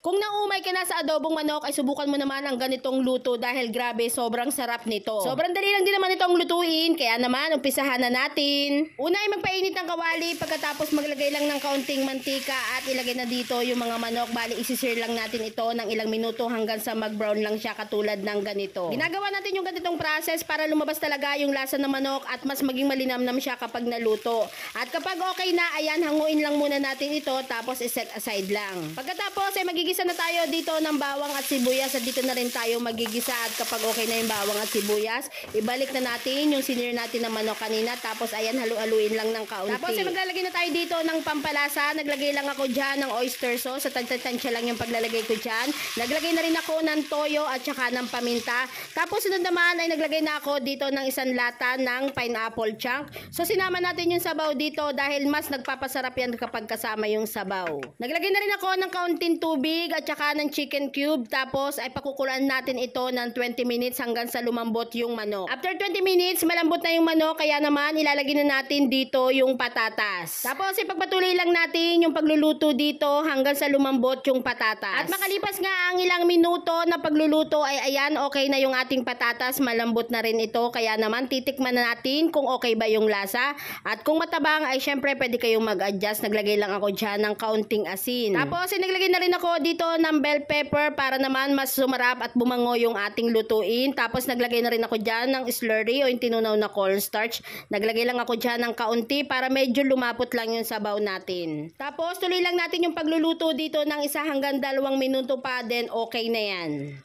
Kung naumay ka na sa adobong manok, ay subukan mo naman ang ganitong luto dahil grabe, sobrang sarap nito. Sobrang dali lang din naman itong lutuin, kaya naman umpisahan na natin. Una ay magpainit ng kawali, pagkatapos maglagay lang ng kaunting mantika at ilagay na dito yung mga manok. Bali, isisir lang natin ito ng ilang minuto hanggang sa mag-brown lang siya katulad ng ganito. Ginagawa natin yung ganitong process para lumabas talaga yung lasa ng manok at mas maging malinamnam siya kapag naluto. At kapag okay na, ayan, hanguin lang muna natin ito tapos iset aside lang. Pagkatapos ay magigisa na tayo dito ng bawang at sibuyas at dito na rin tayo magigisa at kapag okay na yung bawang at sibuyas, ibalik na natin yung sinir natin na manok kanina tapos ayan, halu-haluin lang ng kaunti. Tapos ay maglalagay na tayo dito ng pampalasa. Naglagay lang ako dyan ng oyster sauce at tansya lang yung paglalagay ko dyan. Naglagay na rin ako ng toyo at saka ng paminta. Tapos sunod naman ay naglagay na ako dito ng isang lata ng pineapple chunk. So sinama natin yung sabaw dito dahil mas nagpapasarap yan kapag kasama yung sabaw. Naglagay na rin ako ng kaunting tubig at saka ng chicken cube. Tapos ay pakukulaan natin ito ng 20 minutes hanggang sa lumambot yung manok. After 20 minutes, malambot na yung manok. Kaya naman ilalagay na natin dito yung patatas. Tapos ipagpatuloy lang natin yung pagluluto dito hanggang sa lumambot yung patatas. At makalipas nga ang ilang minuto na pagluluto ay ayan, okay na yung ating patatas. Malambot na rin ito. Kaya naman titikman na natin kung okay ba yung lasa. At kung matabang ay syempre pwede kayong mag-adjust. Naglagay lang ako dyan ng kaunting asin. Tapos naglagay na rin ako dito ng bell pepper para naman mas sumarap at bumango yung ating lutuin. Tapos naglagay na rin ako dyan ng slurry o yung tinunaw na cornstarch. Naglagay lang ako dyan ng kaunti para medyo lumapot lang yung sabaw natin. Tapos tuloy lang natin yung pagluluto dito ng 1 hanggang 2 minuto pa, then okay na yan.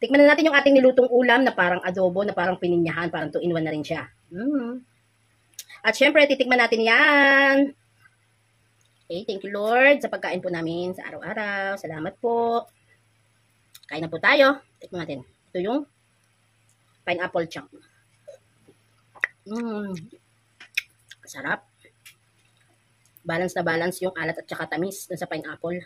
Tikman na natin yung ating nilutong ulam na parang adobo, na parang pininyahan, parang 2-in-1 na rin siya. At syempre titikman natin yan. Okay, thank you Lord sa pagkain po namin sa araw-araw. Salamat po. Kain na po tayo. Tikman natin. Ito yung pineapple chunk. Sarap. Balance na balance yung alat at saka tamis dun sa pineapple.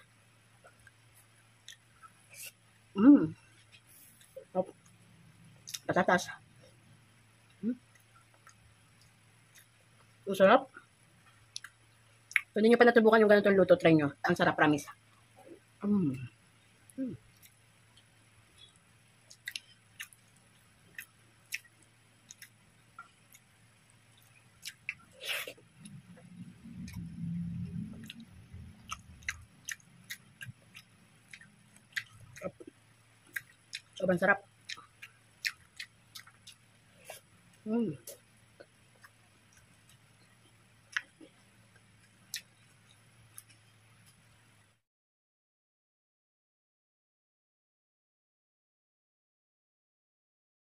Patatas. Ang sarap. Pwede nyo pa natubukan yung ganitong luto, try nyo. Ang sarap, promise. Sobrang sarap.